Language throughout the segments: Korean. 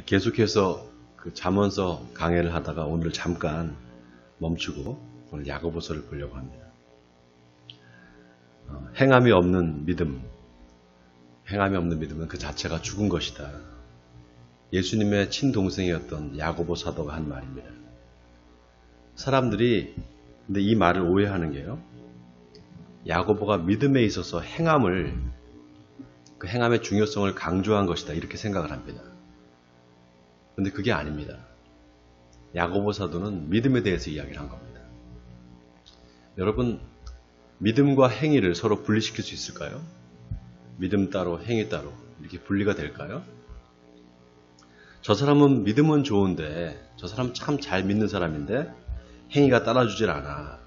계속해서 그 잠언서 강해를 하다가 오늘 잠깐 멈추고 오늘 야고보서를 보려고 합니다. 행함이 없는 믿음, 행함이 없는 믿음은 그 자체가 죽은 것이다. 예수님의 친동생이었던 야고보 사도가 한 말입니다. 사람들이 근데 이 말을 오해하는 게요. 야고보가 믿음에 있어서 행함을 그 행함의 중요성을 강조한 것이다 이렇게 생각을 합니다. 그런데 그게 아닙니다. 야고보 사도는 믿음에 대해서 이야기를 한 겁니다. 여러분, 믿음과 행위를 서로 분리시킬 수 있을까요? 믿음 따로 행위 따로 이렇게 분리가 될까요? 저 사람은 믿음은 좋은데 저 사람 참 잘 믿는 사람인데 행위가 따라주질 않아.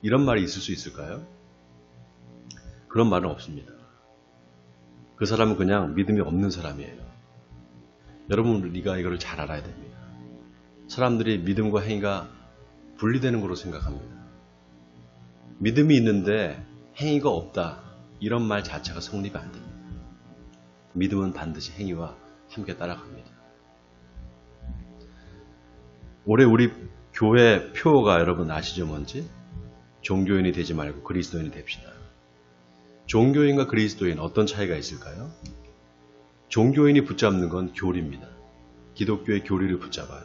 이런 말이 있을 수 있을까요? 그런 말은 없습니다. 그 사람은 그냥 믿음이 없는 사람이에요. 여러분, 우리가 이걸 잘 알아야 됩니다. 사람들이 믿음과 행위가 분리되는 거로 생각합니다. 믿음이 있는데 행위가 없다. 이런 말 자체가 성립이 안 됩니다. 믿음은 반드시 행위와 함께 따라갑니다. 올해 우리 교회 표어가 여러분 아시죠 뭔지? 종교인이 되지 말고 그리스도인이 됩시다. 종교인과 그리스도인 어떤 차이가 있을까요? 종교인이 붙잡는 건 교리입니다. 기독교의 교리를 붙잡아요.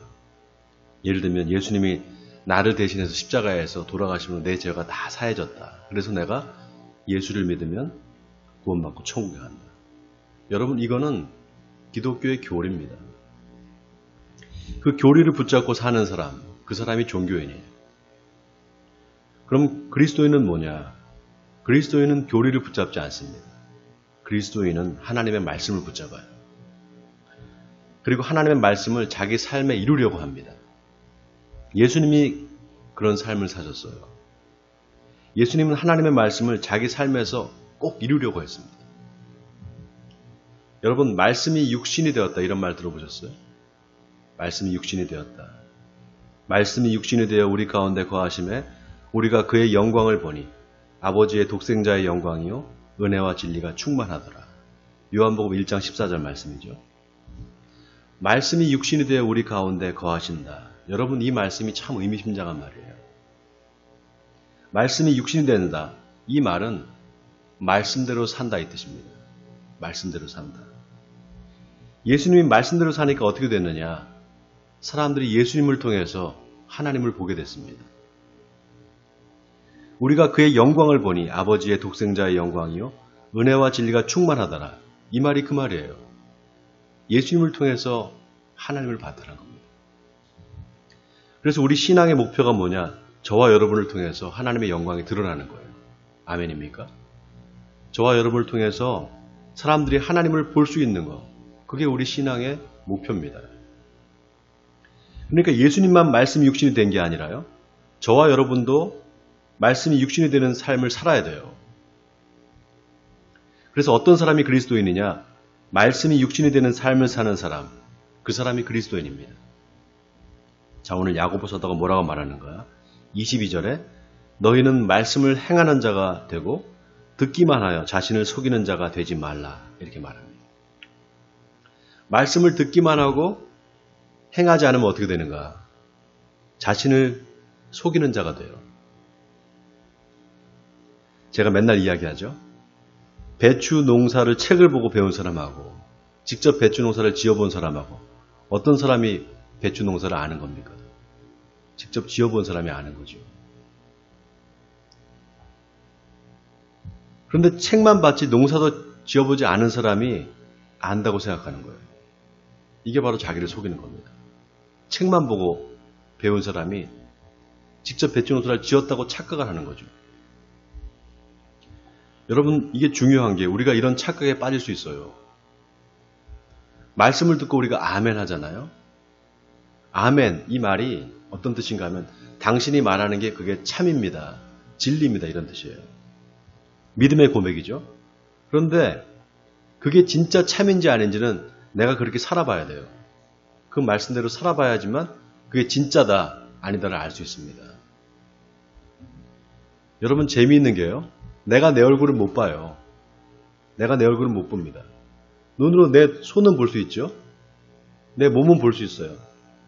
예를 들면 예수님이 나를 대신해서 십자가에서 돌아가시면 내 죄가 다 사해졌다. 그래서 내가 예수를 믿으면 구원받고 천국에 간다. 여러분, 이거는 기독교의 교리입니다. 그 교리를 붙잡고 사는 사람, 그 사람이 종교인이에요. 그럼 그리스도인은 뭐냐? 그리스도인은 교리를 붙잡지 않습니다. 그리스도인은 하나님의 말씀을 붙잡아요. 그리고 하나님의 말씀을 자기 삶에 이루려고 합니다. 예수님이 그런 삶을 사셨어요. 예수님은 하나님의 말씀을 자기 삶에서 꼭 이루려고 했습니다. 여러분, 말씀이 육신이 되었다 이런 말 들어보셨어요? 말씀이 육신이 되었다. 말씀이 육신이 되어 우리 가운데 거하심에 우리가 그의 영광을 보니 아버지의 독생자의 영광이요 은혜와 진리가 충만하더라. 요한복음 1장 14절 말씀이죠. 말씀이 육신이 되어 우리 가운데 거하신다. 여러분, 이 말씀이 참 의미심장한 말이에요. 말씀이 육신이 된다. 이 말은 말씀대로 산다 이 뜻입니다. 말씀대로 산다. 예수님이 말씀대로 사니까 어떻게 됐느냐? 사람들이 예수님을 통해서 하나님을 보게 됐습니다. 우리가 그의 영광을 보니 아버지의 독생자의 영광이요 은혜와 진리가 충만하더라. 이 말이 그 말이에요. 예수님을 통해서 하나님을 봤다는 겁니다. 그래서 우리 신앙의 목표가 뭐냐? 저와 여러분을 통해서 하나님의 영광이 드러나는 거예요. 아멘입니까? 저와 여러분을 통해서 사람들이 하나님을 볼 수 있는 거, 그게 우리 신앙의 목표입니다. 그러니까 예수님만 말씀이 육신이 된 게 아니라요. 저와 여러분도 말씀이 육신이 되는 삶을 살아야 돼요. 그래서 어떤 사람이 그리스도인이냐? 말씀이 육신이 되는 삶을 사는 사람, 그 사람이 그리스도인입니다. 자, 오늘 야고보 사도가 뭐라고 말하는 거야? 22절에 너희는 말씀을 행하는 자가 되고 듣기만 하여 자신을 속이는 자가 되지 말라 이렇게 말합니다. 말씀을 듣기만 하고 행하지 않으면 어떻게 되는가? 자신을 속이는 자가 돼요. 제가 맨날 이야기하죠. 배추 농사를 책을 보고 배운 사람하고 직접 배추 농사를 지어본 사람하고 어떤 사람이 배추 농사를 아는 겁니까? 직접 지어본 사람이 아는 거죠. 그런데 책만 봤지 농사도 지어보지 않은 사람이 안다고 생각하는 거예요. 이게 바로 자기를 속이는 겁니다. 책만 보고 배운 사람이 직접 배추 농사를 지었다고 착각을 하는 거죠. 여러분, 이게 중요한 게 우리가 이런 착각에 빠질 수 있어요. 말씀을 듣고 우리가 아멘 하잖아요. 아멘, 이 말이 어떤 뜻인가 하면 당신이 말하는 게 그게 참입니다. 진리입니다. 이런 뜻이에요. 믿음의 고백이죠. 그런데 그게 진짜 참인지 아닌지는 내가 그렇게 살아봐야 돼요. 그 말씀대로 살아봐야지만 그게 진짜다, 아니다를 알 수 있습니다. 여러분, 재미있는 게요. 내가 내 얼굴을 못 봐요. 내가 내 얼굴은 못 봅니다. 눈으로 내 손은 볼 수 있죠. 내 몸은 볼 수 있어요.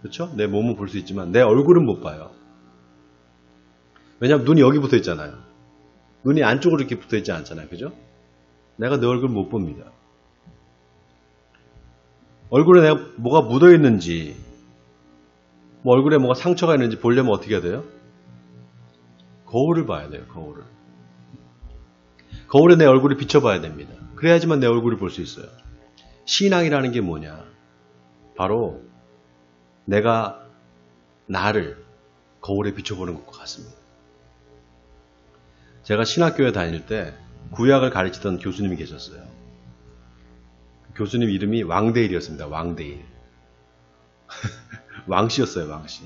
그렇죠? 내 몸은 볼 수 있지만 내 얼굴은 못 봐요. 왜냐하면 눈이 여기 붙어 있잖아요. 눈이 안쪽으로 이렇게 붙어 있지 않잖아요. 그죠? 내가 내 얼굴 못 봅니다. 얼굴에 내가 뭐가 묻어 있는지, 뭐 얼굴에 뭐가 상처가 있는지 보려면 어떻게 해야 돼요? 거울을 봐야 돼요. 거울을. 거울에 내 얼굴을 비춰봐야 됩니다. 그래야지만 내 얼굴을 볼 수 있어요. 신앙이라는 게 뭐냐? 바로 내가 나를 거울에 비춰보는 것과 같습니다. 제가 신학교에 다닐 때 구약을 가르치던 교수님이 계셨어요. 교수님 이름이 왕대일이었습니다. 왕대일. 왕씨였어요. 왕씨.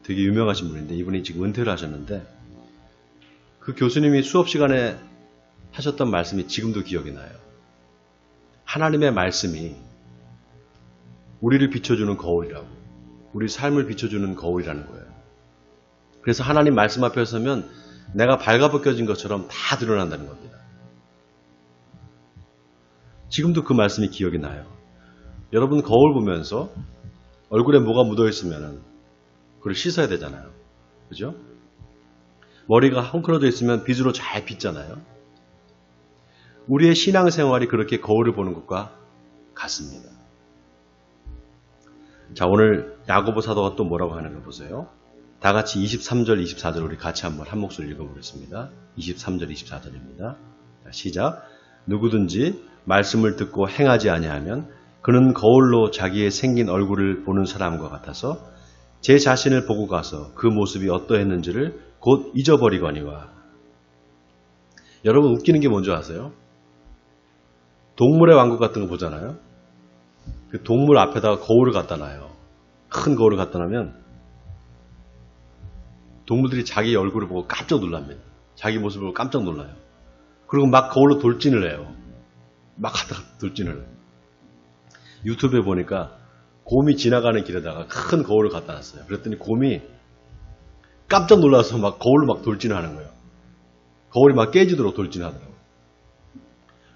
되게 유명하신 분인데 이분이 지금 은퇴를 하셨는데 그 교수님이 수업 시간에 하셨던 말씀이 지금도 기억이 나요. 하나님의 말씀이 우리를 비춰주는 거울이라고. 우리 삶을 비춰주는 거울이라는 거예요. 그래서 하나님 말씀 앞에 서면 내가 발가벗겨진 것처럼 다 드러난다는 겁니다. 지금도 그 말씀이 기억이 나요. 여러분 거울 보면서 얼굴에 뭐가 묻어있으면 그걸 씻어야 되잖아요. 그죠? 머리가 헝클어져 있으면 빗으로 잘 빗잖아요. 우리의 신앙생활이 그렇게 거울을 보는 것과 같습니다. 자, 오늘 야고보 사도가 또 뭐라고 하는가 보세요. 다 같이 23절, 24절 우리 같이 한번 한 목소리 읽어보겠습니다. 23절, 24절입니다. 자, 시작. 누구든지 말씀을 듣고 행하지 아니하면 그는 거울로 자기의 생긴 얼굴을 보는 사람과 같아서 제 자신을 보고 가서 그 모습이 어떠했는지를 곧 잊어버리거니와. 여러분 웃기는 게 뭔지 아세요? 동물의 왕국 같은 거 보잖아요. 그 동물 앞에다가 거울을 갖다 놔요. 큰 거울을 갖다 놓으면 동물들이 자기 얼굴을 보고 깜짝 놀랍니다. 자기 모습을 보고 깜짝 놀라요. 그리고 막 거울로 돌진을 해요. 막 하다가 돌진을 해요. 유튜브에 보니까 곰이 지나가는 길에다가 큰 거울을 갖다 놨어요. 그랬더니 곰이 깜짝 놀라서 막 거울로 막 돌진을 하는 거예요. 거울이 막 깨지도록 돌진하더라고요.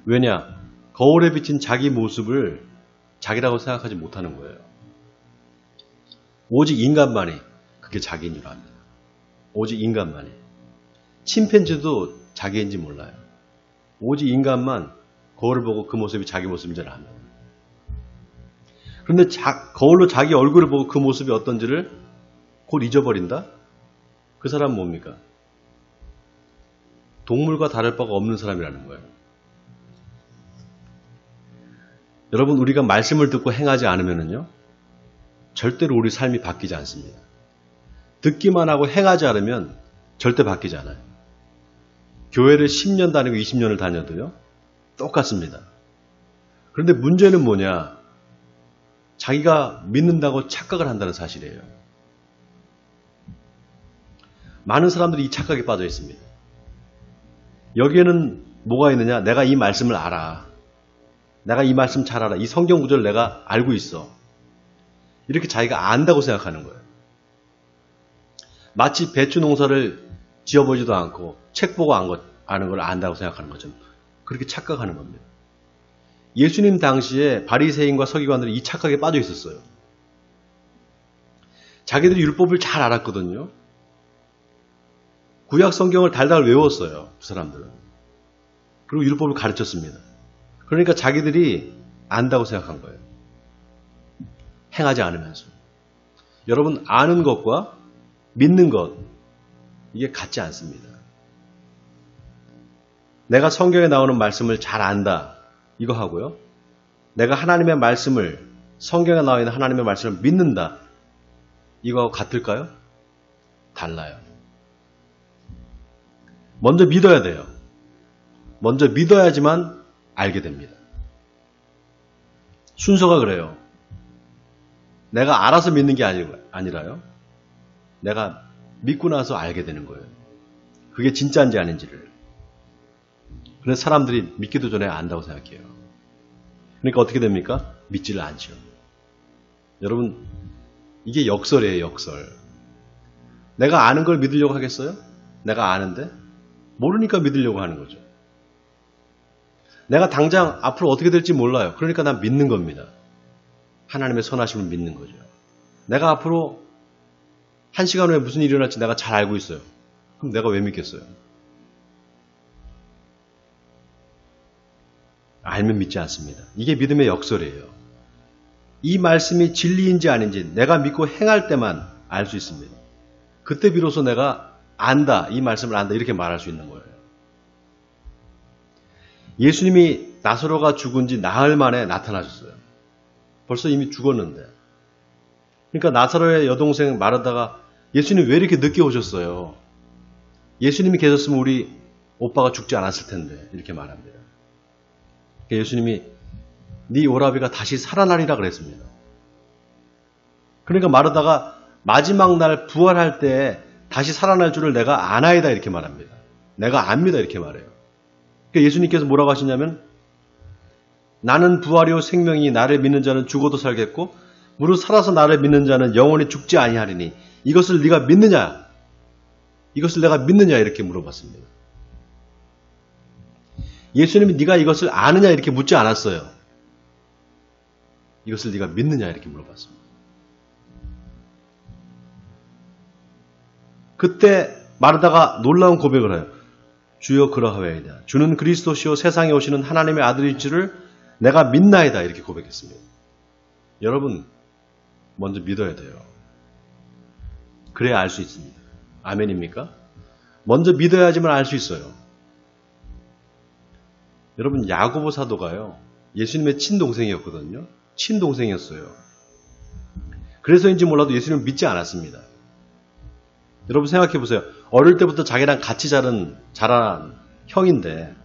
왜냐? 거울에 비친 자기 모습을 자기라고 생각하지 못하는 거예요. 오직 인간만이 그게 자기인 줄 압니다. 오직 인간만이. 침팬지도 자기인지 몰라요. 오직 인간만 거울을 보고 그 모습이 자기 모습인 줄 압니다. 그런데 거울로 자기 얼굴을 보고 그 모습이 어떤지를 곧 잊어버린다? 그 사람은 뭡니까? 동물과 다를 바가 없는 사람이라는 거예요. 여러분, 우리가 말씀을 듣고 행하지 않으면요, 절대로 우리 삶이 바뀌지 않습니다. 듣기만 하고 행하지 않으면 절대 바뀌지 않아요. 교회를 10년 다니고 20년을 다녀도요, 똑같습니다. 그런데 문제는 뭐냐? 자기가 믿는다고 착각을 한다는 사실이에요. 많은 사람들이 이 착각에 빠져 있습니다. 여기에는 뭐가 있느냐? 내가 이 말씀을 알아. 내가 이 말씀 잘 알아. 이 성경 구절을 내가 알고 있어. 이렇게 자기가 안다고 생각하는 거예요. 마치 배추 농사를 지어보지도 않고 책 보고 아는 걸 안다고 생각하는 것처럼 그렇게 착각하는 겁니다. 예수님 당시에 바리새인과 서기관들이 이 착각에 빠져 있었어요. 자기들이 율법을 잘 알았거든요. 구약 성경을 달달 외웠어요. 그 사람들은. 그리고 율법을 가르쳤습니다. 그러니까 자기들이 안다고 생각한 거예요. 행하지 않으면서. 여러분, 아는 것과 믿는 것, 이게 같지 않습니다. 내가 성경에 나오는 말씀을 잘 안다, 이거 하고요. 내가 하나님의 말씀을, 성경에 나와 있는 하나님의 말씀을 믿는다, 이거하고 같을까요? 달라요. 먼저 믿어야 돼요. 먼저 믿어야지만 알게 됩니다. 순서가 그래요. 내가 알아서 믿는 게 아니라요. 내가 믿고 나서 알게 되는 거예요. 그게 진짜인지 아닌지를. 그래서 사람들이 믿기도 전에 안다고 생각해요. 그러니까 어떻게 됩니까? 믿지를 않죠. 여러분, 이게 역설이에요, 역설. 내가 아는 걸 믿으려고 하겠어요? 내가 아는데? 모르니까 믿으려고 하는 거죠. 내가 당장 앞으로 어떻게 될지 몰라요. 그러니까 난 믿는 겁니다. 하나님의 선하심을 믿는 거죠. 내가 앞으로 1시간 후에 무슨 일이 일어날지 내가 잘 알고 있어요. 그럼 내가 왜 믿겠어요? 알면 믿지 않습니다. 이게 믿음의 역설이에요. 이 말씀이 진리인지 아닌지 내가 믿고 행할 때만 알 수 있습니다. 그때 비로소 내가 안다, 이 말씀을 안다 이렇게 말할 수 있는 거예요. 예수님이 나사로가 죽은 지 나흘 만에 나타나셨어요. 벌써 이미 죽었는데. 그러니까 나사로의 여동생 마르다가 예수님 왜 이렇게 늦게 오셨어요? 예수님이 계셨으면 우리 오빠가 죽지 않았을 텐데 이렇게 말합니다. 예수님이 네 오라비가 다시 살아나리라 그랬습니다. 그러니까 마르다가 마지막 날 부활할 때 다시 살아날 줄을 내가 아나이다 이렇게 말합니다. 내가 압니다 이렇게 말해요. 그러니까 예수님께서 뭐라고 하시냐면 나는 부활이요 생명이 나를 믿는 자는 죽어도 살겠고 무릇 살아서 나를 믿는 자는 영원히 죽지 아니하리니 이것을 네가 믿느냐? 이것을 내가 믿느냐? 이렇게 물어봤습니다. 예수님이 네가 이것을 아느냐? 이렇게 묻지 않았어요. 이것을 네가 믿느냐? 이렇게 물어봤습니다. 그때 마르다가 놀라운 고백을 해요. 주여 그러하오이다. 주는 그리스도시요 세상에 오시는 하나님의 아들일 줄을 내가 믿나이다. 이렇게 고백했습니다. 여러분 먼저 믿어야 돼요. 그래야 알 수 있습니다. 아멘입니까? 먼저 믿어야지만 알 수 있어요. 여러분 야고보 사도가요. 예수님의 친동생이었거든요. 친동생이었어요. 그래서인지 몰라도 예수님을 믿지 않았습니다. 여러분 생각해 보세요. 어릴 때부터 자기랑 같이 자란 형인데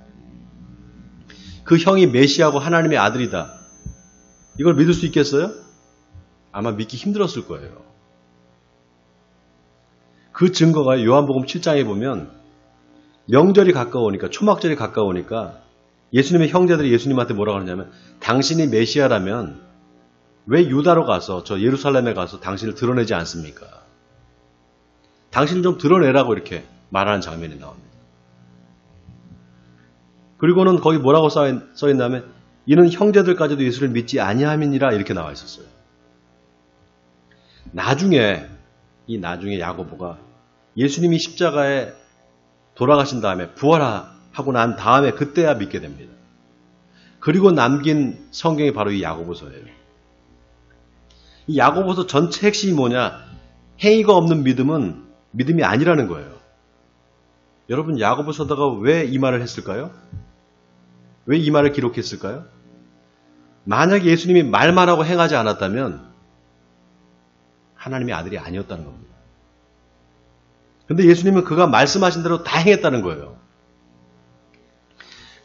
그 형이 메시아고 하나님의 아들이다. 이걸 믿을 수 있겠어요? 아마 믿기 힘들었을 거예요. 그 증거가 요한복음 7장에 보면 명절이 가까우니까 초막절이 가까우니까 예수님의 형제들이 예수님한테 뭐라고 하냐면 당신이 메시아라면 왜 유다로 가서 저 예루살렘에 가서 당신을 드러내지 않습니까? 당신을 좀 드러내라고 이렇게 말하는 장면이 나옵니다. 그리고는 거기 뭐라고 써있냐면 이는 형제들까지도 예수를 믿지 아니함이니라 이렇게 나와 있었어요. 나중에 야고보가 예수님이 십자가에 돌아가신 다음에 부활하고 난 다음에 그때야 믿게 됩니다. 그리고 남긴 성경이 바로 이 야고보서예요. 이 야고보서 전체 핵심이 뭐냐? 행위가 없는 믿음은 믿음이 아니라는 거예요. 여러분 야고보서다가 왜 이 말을 했을까요? 왜 이 말을 기록했을까요? 만약에 예수님이 말만 하고 행하지 않았다면 하나님의 아들이 아니었다는 겁니다. 그런데 예수님은 그가 말씀하신 대로 다 행했다는 거예요.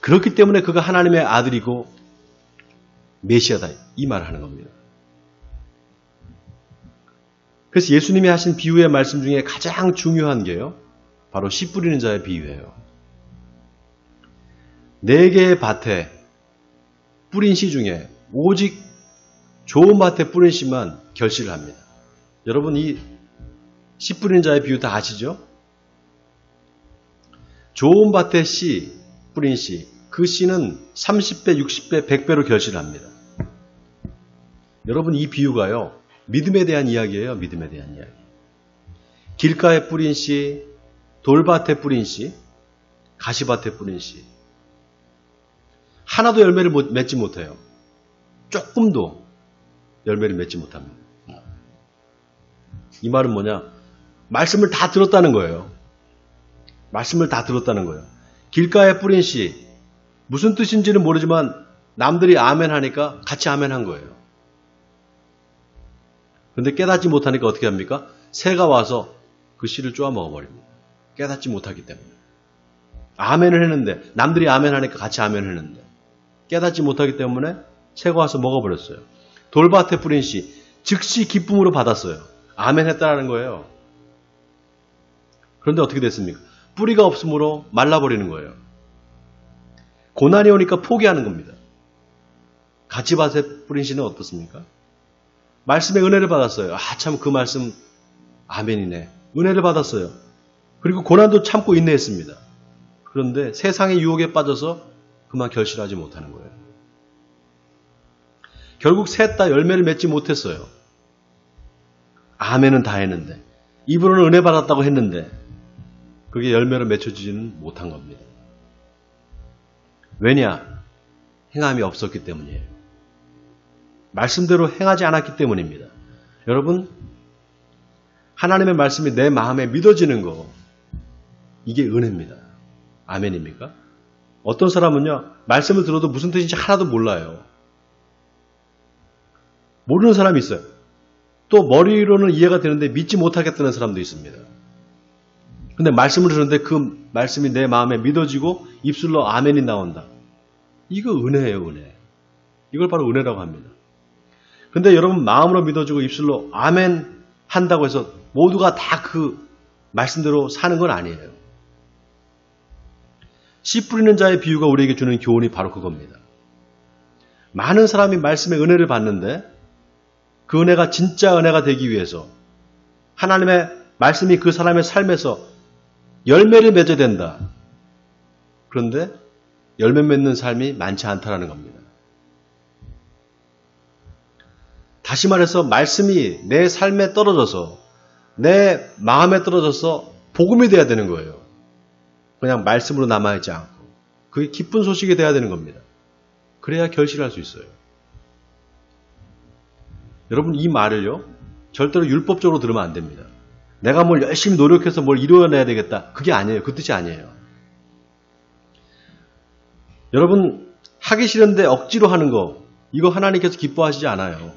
그렇기 때문에 그가 하나님의 아들이고 메시아다 이 말을 하는 겁니다. 그래서 예수님이 하신 비유의 말씀 중에 가장 중요한 게요. 바로 씨 뿌리는 자의 비유예요. 4개의 밭에 뿌린 씨 중에 오직 좋은 밭에 뿌린 씨만 결실을 합니다. 여러분 이 씨 뿌리는 자의 비유 다 아시죠? 좋은 밭에 씨 뿌린 씨, 그 씨는 30배, 60배, 100배로 결실을 합니다. 여러분 이 비유가요. 믿음에 대한 이야기예요. 믿음에 대한 이야기. 길가에 뿌린 씨, 돌밭에 뿌린 씨, 가시밭에 뿌린 씨. 하나도 열매를 맺지 못해요. 조금도 열매를 맺지 못합니다. 이 말은 뭐냐? 말씀을 다 들었다는 거예요. 말씀을 다 들었다는 거예요. 길가에 뿌린 씨, 무슨 뜻인지는 모르지만 남들이 아멘 하니까 같이 아멘 한 거예요. 그런데 깨닫지 못하니까 어떻게 합니까? 새가 와서 그 씨를 쪼아 먹어버립니다. 깨닫지 못하기 때문에. 아멘을 했는데, 남들이 아멘 하니까 같이 아멘 했는데, 깨닫지 못하기 때문에 새가 와서 먹어버렸어요. 돌밭에 뿌린 씨, 즉시 기쁨으로 받았어요. 아멘 했다라는 거예요. 그런데 어떻게 됐습니까? 뿌리가 없으므로 말라버리는 거예요. 고난이 오니까 포기하는 겁니다. 가치밭에 뿌린 씨는 어떻습니까? 말씀의 은혜를 받았어요. 참 그 말씀 아멘이네. 은혜를 받았어요. 그리고 고난도 참고 인내했습니다. 그런데 세상의 유혹에 빠져서 그만 결실하지 못하는 거예요. 결국 셋 다 열매를 맺지 못했어요. 아멘은 다 했는데, 입으로는 은혜 받았다고 했는데 그게 열매로 맺혀지지는 못한 겁니다. 왜냐? 행함이 없었기 때문이에요. 말씀대로 행하지 않았기 때문입니다. 여러분, 하나님의 말씀이 내 마음에 믿어지는 거, 이게 은혜입니다. 아멘입니까? 어떤 사람은요, 말씀을 들어도 무슨 뜻인지 하나도 몰라요. 모르는 사람이 있어요. 또 머리로는 이해가 되는데 믿지 못하겠다는 사람도 있습니다. 근데 말씀을 들었는데 그 말씀이 내 마음에 믿어지고 입술로 아멘이 나온다. 이거 은혜예요, 은혜. 이걸 바로 은혜라고 합니다. 근데 여러분, 마음으로 믿어지고 입술로 아멘 한다고 해서 모두가 다 그 말씀대로 사는 건 아니에요. 씨 뿌리는 자의 비유가 우리에게 주는 교훈이 바로 그겁니다. 많은 사람이 말씀의 은혜를 받는데 그 은혜가 진짜 은혜가 되기 위해서 하나님의 말씀이 그 사람의 삶에서 열매를 맺어야 된다. 그런데 열매 맺는 삶이 많지 않다라는 겁니다. 다시 말해서 말씀이 내 삶에 떨어져서 내 마음에 떨어져서 복음이 돼야 되는 거예요. 그냥 말씀으로 남아있지 않고 그게 기쁜 소식이 돼야 되는 겁니다. 그래야 결실할 수 있어요. 여러분, 이 말을요, 절대로 율법적으로 들으면 안 됩니다. 내가 뭘 열심히 노력해서 뭘 이루어내야 되겠다. 그게 아니에요. 그 뜻이 아니에요. 여러분, 하기 싫은데 억지로 하는 거, 이거 하나님께서 기뻐하시지 않아요.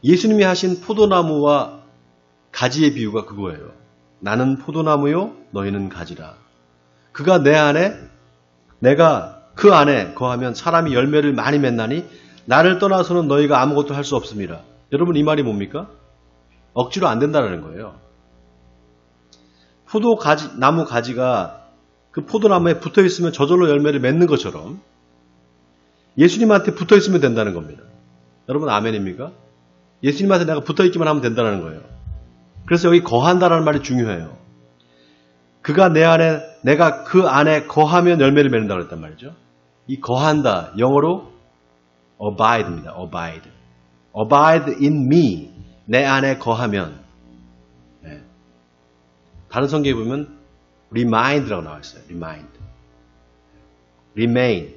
예수님이 하신 포도나무와 가지의 비유가 그거예요. 나는 포도나무요, 너희는 가지라. 그가 내 안에, 내가 그 안에 거하면 사람이 열매를 많이 맺나니 나를 떠나서는 너희가 아무것도 할 수 없습니다. 여러분, 이 말이 뭡니까? 억지로 안 된다는 거예요. 나무 가지가 그 포도나무에 붙어 있으면 저절로 열매를 맺는 것처럼 예수님한테 붙어 있으면 된다는 겁니다. 여러분, 아멘입니까? 예수님한테 내가 붙어 있기만 하면 된다는 거예요. 그래서 여기 거한다라는 말이 중요해요. 그가 내 안에, 내가 그 안에 거하면 열매를 맺는다고 했단 말이죠. 이 거한다, 영어로 abide입니다. abide. abide in me. 내 안에 거하면. 네. 다른 성경에 보면 remind라고 나와 있어요. remind. remain.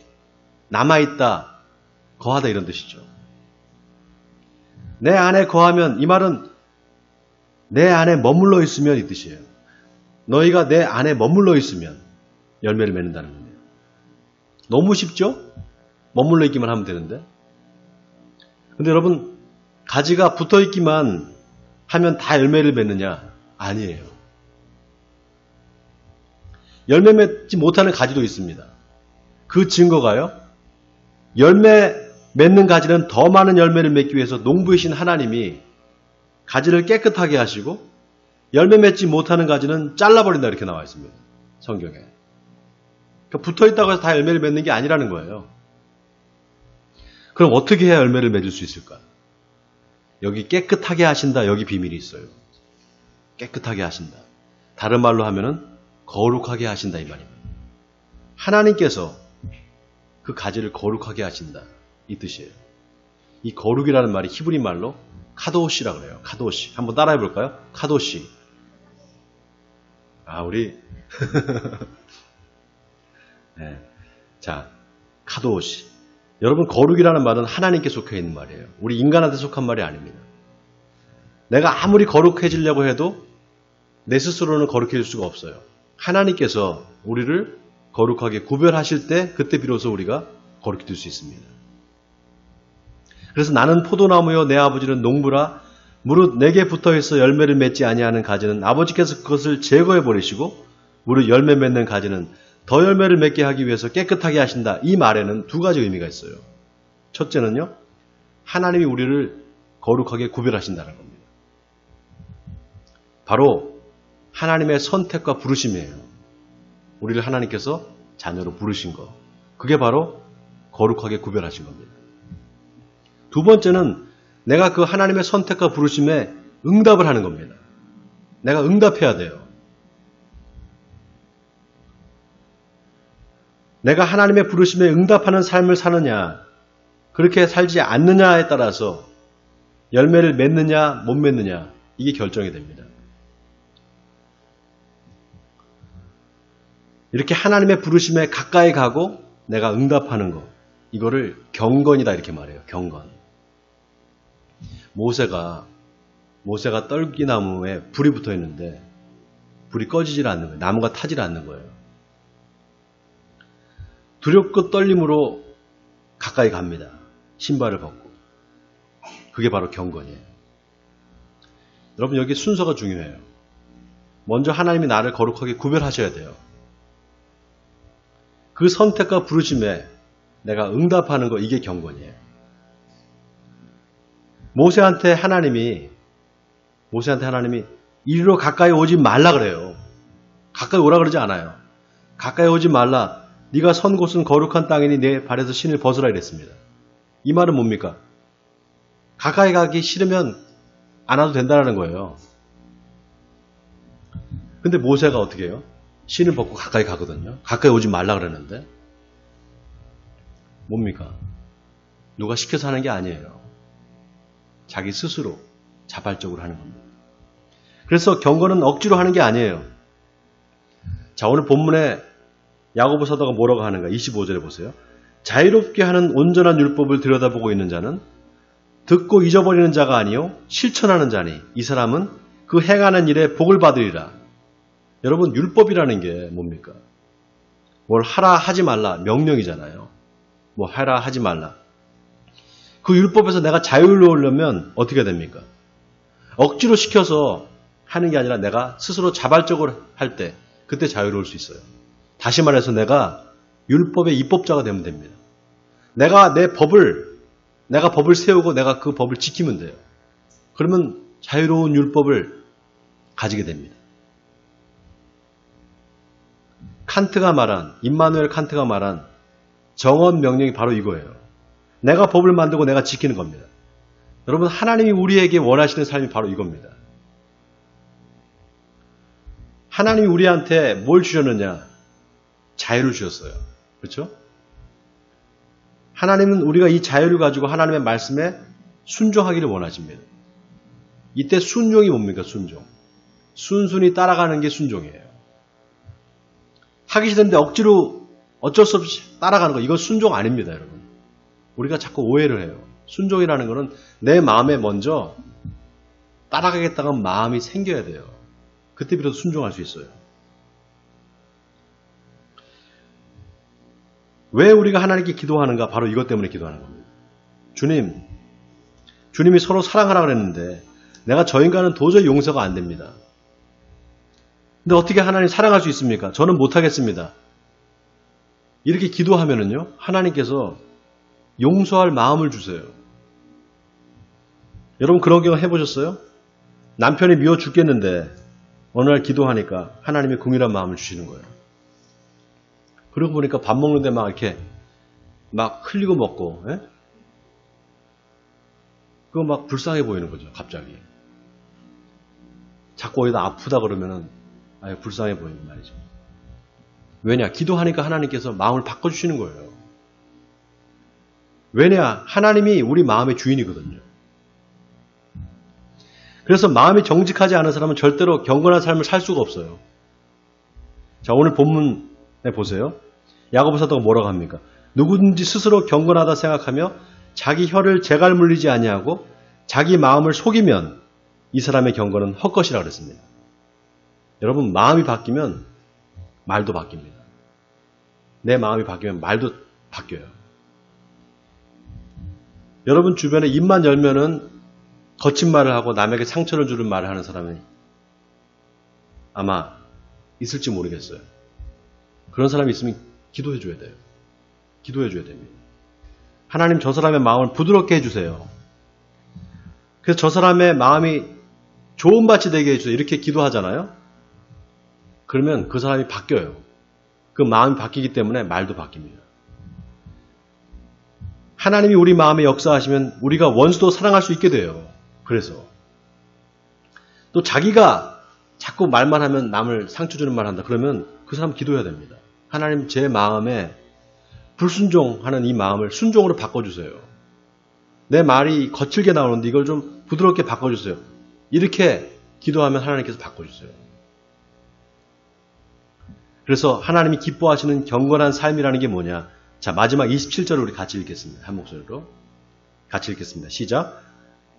남아있다, 거하다 이런 뜻이죠. 내 안에 거하면, 이 말은 내 안에 머물러 있으면 이 뜻이에요. 너희가 내 안에 머물러 있으면 열매를 맺는다는 겁니다. 너무 쉽죠? 머물러 있기만 하면 되는데. 근데 여러분, 가지가 붙어 있기만 하면 다 열매를 맺느냐? 아니에요. 열매 맺지 못하는 가지도 있습니다. 그 증거가요, 열매 맺는 가지는 더 많은 열매를 맺기 위해서 농부이신 하나님이 가지를 깨끗하게 하시고 열매 맺지 못하는 가지는 잘라버린다 이렇게 나와 있습니다. 성경에. 그러니까 붙어있다고 해서 다 열매를 맺는 게 아니라는 거예요. 그럼 어떻게 해야 열매를 맺을 수 있을까? 여기 깨끗하게 하신다, 여기 비밀이 있어요. 깨끗하게 하신다. 다른 말로 하면은 거룩하게 하신다 이 말입니다. 하나님께서 그 가지를 거룩하게 하신다 이 뜻이에요. 이 거룩이라는 말이 히브리 말로 카도시라고 그래요. 카도시. 한번 따라해 볼까요? 카도시. 우리 네. 자, 카도시. 여러분, 거룩이라는 말은 하나님께 속해 있는 말이에요. 우리 인간한테 속한 말이 아닙니다. 내가 아무리 거룩해지려고 해도 내 스스로는 거룩해질 수가 없어요. 하나님께서 우리를 거룩하게 구별하실 때 그때 비로소 우리가 거룩해질 수 있습니다. 그래서 나는 포도나무요 내 아버지는 농부라. 무릇 내게 붙어있어 열매를 맺지 아니하는 가지는 아버지께서 그것을 제거해 버리시고 무릇 열매 맺는 가지는 더 열매를 맺게 하기 위해서 깨끗하게 하신다. 이 말에는 두 가지 의미가 있어요. 첫째는요, 하나님이 우리를 거룩하게 구별하신다는 겁니다. 바로 하나님의 선택과 부르심이에요. 우리를 하나님께서 자녀로 부르신 거. 그게 바로 거룩하게 구별하신 겁니다. 두 번째는 내가 그 하나님의 선택과 부르심에 응답을 하는 겁니다. 내가 응답해야 돼요. 내가 하나님의 부르심에 응답하는 삶을 사느냐, 그렇게 살지 않느냐에 따라서 열매를 맺느냐 못 맺느냐 이게 결정이 됩니다. 이렇게 하나님의 부르심에 가까이 가고 내가 응답하는 거, 이거를 경건이다 이렇게 말해요. 경건. 모세가 떨기나무에 불이 붙어 있는데 불이 꺼지질 않는 거예요. 나무가 타질 않는 거예요. 두렵고 떨림으로 가까이 갑니다. 신발을 벗고. 그게 바로 경건이에요. 여러분, 여기 순서가 중요해요. 먼저 하나님이 나를 거룩하게 구별하셔야 돼요. 그 선택과 부르심에 내가 응답하는 거, 이게 경건이에요. 모세한테 하나님이 이리로 가까이 오지 말라 그래요. 가까이 오라 그러지 않아요. 가까이 오지 말라. 네가 선 곳은 거룩한 땅이니 내 발에서 신을 벗으라 이랬습니다. 이 말은 뭡니까? 가까이 가기 싫으면 안 와도 된다는 거예요. 근데 모세가 어떻게 해요? 신을 벗고 가까이 가거든요. 가까이 오지 말라 그러는데 뭡니까? 누가 시켜서 하는 게 아니에요. 자기 스스로 자발적으로 하는 겁니다. 그래서 경건은 억지로 하는 게 아니에요. 자, 오늘 본문에 야고보 사도가 뭐라고 하는가? 25절에 보세요. 자유롭게 하는 온전한 율법을 들여다보고 있는 자는 듣고 잊어버리는 자가 아니요 실천하는 자니 이 사람은 그 행하는 일에 복을 받으리라. 여러분, 율법이라는 게 뭡니까? 뭘 하라 하지 말라 명령이잖아요. 뭐 하라 하지 말라. 그 율법에서 내가 자유로우려면 어떻게 됩니까? 억지로 시켜서 하는 게 아니라 내가 스스로 자발적으로 할 때 그때 자유로울 수 있어요. 다시 말해서 내가 율법의 입법자가 되면 됩니다. 내가 법을 세우고 내가 그 법을 지키면 돼요. 그러면 자유로운 율법을 가지게 됩니다. 임마누엘 칸트가 말한 정언 명령이 바로 이거예요. 내가 법을 만들고 내가 지키는 겁니다. 여러분, 하나님이 우리에게 원하시는 삶이 바로 이겁니다. 하나님이 우리한테 뭘 주셨느냐? 자유를 주셨어요. 그렇죠? 하나님은 우리가 이 자유를 가지고 하나님의 말씀에 순종하기를 원하십니다. 이때 순종이 뭡니까? 순종. 순순히 따라가는 게 순종이에요. 하기 싫은데 억지로 어쩔 수 없이 따라가는 거, 이건 순종 아닙니다, 여러분. 우리가 자꾸 오해를 해요. 순종이라는 거는 내 마음에 먼저 따라가겠다는 마음이 생겨야 돼요. 그때 비로소 순종할 수 있어요. 왜 우리가 하나님께 기도하는가? 바로 이것 때문에 기도하는 겁니다. 주님이 서로 사랑하라 그랬는데 내가 저 인간은 도저히 용서가 안 됩니다. 근데 어떻게 하나님 사랑할 수 있습니까? 저는 못하겠습니다. 이렇게 기도하면은요, 하나님께서 용서할 마음을 주세요. 여러분, 그런 경우 해보셨어요? 남편이 미워 죽겠는데 어느 날 기도하니까 하나님이 긍휼한 마음을 주시는 거예요. 그러고 보니까 밥 먹는데 막 이렇게 막 흘리고 먹고, 예? 그거 막 불쌍해 보이는 거죠, 갑자기. 자꾸 어디다 아프다 그러면은 아예 불쌍해 보이는 말이죠. 왜냐? 기도하니까 하나님께서 마음을 바꿔주시는 거예요. 왜냐? 하나님이 우리 마음의 주인이거든요. 그래서 마음이 정직하지 않은 사람은 절대로 경건한 삶을 살 수가 없어요. 자, 오늘 본문에 보세요. 야고보 사도가 뭐라고 합니까? 누구든지 스스로 경건하다 생각하며 자기 혀를 재갈 물리지 아니하고 자기 마음을 속이면 이 사람의 경건은 헛것이라 그랬습니다. 여러분, 마음이 바뀌면 말도 바뀝니다. 내 마음이 바뀌면 말도 바뀌어요. 여러분 주변에 입만 열면은 거친 말을 하고 남에게 상처를 주는 말을 하는 사람이 아마 있을지 모르겠어요. 그런 사람이 있으면 기도해 줘야 돼요. 기도해 줘야 됩니다. 하나님, 저 사람의 마음을 부드럽게 해주세요. 그래서 저 사람의 마음이 좋은 밭이 되게 해주세요. 이렇게 기도하잖아요. 그러면 그 사람이 바뀌어요. 그 마음이 바뀌기 때문에 말도 바뀝니다. 하나님이 우리 마음에 역사하시면 우리가 원수도 사랑할 수 있게 돼요. 그래서 또 자기가 자꾸 말만 하면 남을 상처 주는 말 한다. 그러면 그 사람 기도해야 됩니다. 하나님, 제 마음에 불순종하는 이 마음을 순종으로 바꿔주세요. 내 말이 거칠게 나오는데 이걸 좀 부드럽게 바꿔주세요. 이렇게 기도하면 하나님께서 바꿔주세요. 그래서 하나님이 기뻐하시는 경건한 삶이라는 게 뭐냐? 자, 마지막 27절을 우리 같이 읽겠습니다. 한 목소리로. 같이 읽겠습니다. 시작.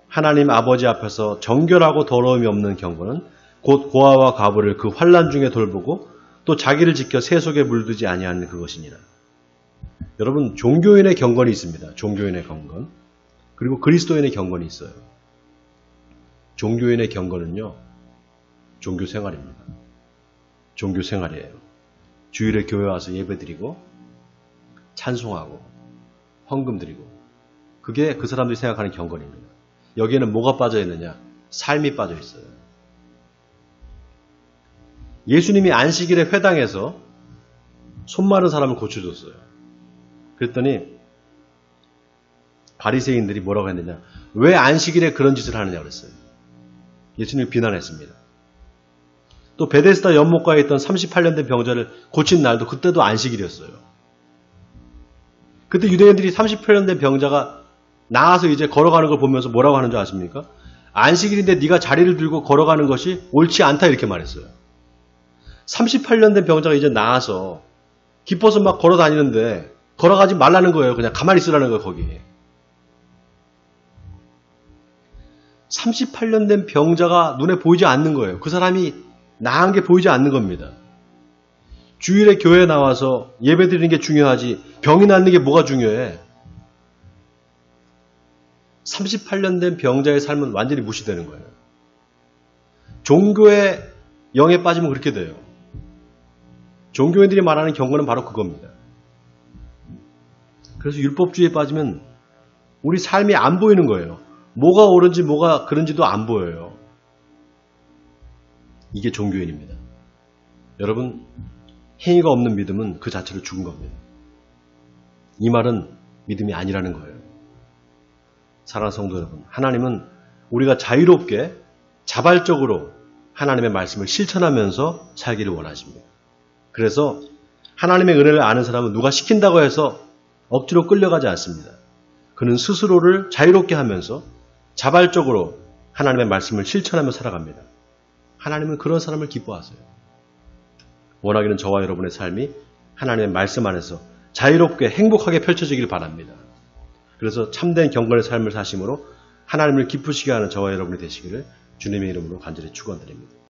하나님 아버지 앞에서 정결하고 더러움이 없는 경건은 곧 고아와 과부를 그 환난 중에 돌보고 또 자기를 지켜 새 속에 물들지 아니하는 그것이니라. 여러분, 종교인의 경건이 있습니다. 종교인의 경건. 그리고 그리스도인의 경건이 있어요. 종교인의 경건은요, 종교 생활입니다. 종교 생활이에요. 주일에 교회 와서 예배드리고 찬송하고 헌금 드리고, 그게 그 사람들이 생각하는 경건입니다. 여기에는 뭐가 빠져 있느냐? 삶이 빠져 있어요. 예수님이 안식일에 회당에서 손 마른 사람을 고쳐줬어요. 그랬더니 바리새인들이 뭐라고 했느냐? 왜 안식일에 그런 짓을 하느냐 그랬어요. 예수님을 비난했습니다. 또 베데스다 연못가에 있던 38년 된 병자를 고친 날도 그때도 안식일이었어요. 그때 유대인들이 38년 된 병자가 나와서 이제 걸어가는 걸 보면서 뭐라고 하는 줄 아십니까? 안식일인데 네가 자리를 들고 걸어가는 것이 옳지 않다 이렇게 말했어요. 38년 된 병자가 이제 나와서 기뻐서 막 걸어 다니는데 걸어가지 말라는 거예요. 그냥 가만히 있으라는 거예요, 거기. 38년 된 병자가 눈에 보이지 않는 거예요. 그 사람이 나은 게 보이지 않는 겁니다. 주일에 교회에 나와서 예배 드리는 게 중요하지 병이 낫는 게 뭐가 중요해? 38년 된 병자의 삶은 완전히 무시되는 거예요. 종교의 영에 빠지면 그렇게 돼요. 종교인들이 말하는 경건은 바로 그겁니다. 그래서 율법주의에 빠지면 우리 삶이 안 보이는 거예요. 뭐가 옳은지 뭐가 그런지도 안 보여요. 이게 종교인입니다. 여러분, 행위가 없는 믿음은 그 자체로 죽은 겁니다. 이 말은 믿음이 아니라는 거예요. 사랑하는 성도 여러분, 하나님은 우리가 자유롭게 자발적으로 하나님의 말씀을 실천하면서 살기를 원하십니다. 그래서 하나님의 은혜를 아는 사람은 누가 시킨다고 해서 억지로 끌려가지 않습니다. 그는 스스로를 자유롭게 하면서 자발적으로 하나님의 말씀을 실천하며 살아갑니다. 하나님은 그런 사람을 기뻐하세요. 원하기는 저와 여러분의 삶이 하나님의 말씀 안에서 자유롭게 행복하게 펼쳐지길 바랍니다. 그래서 참된 경건의 삶을 사심으로 하나님을 기쁘시게 하는 저와 여러분이 되시기를 주님의 이름으로 간절히 축원드립니다.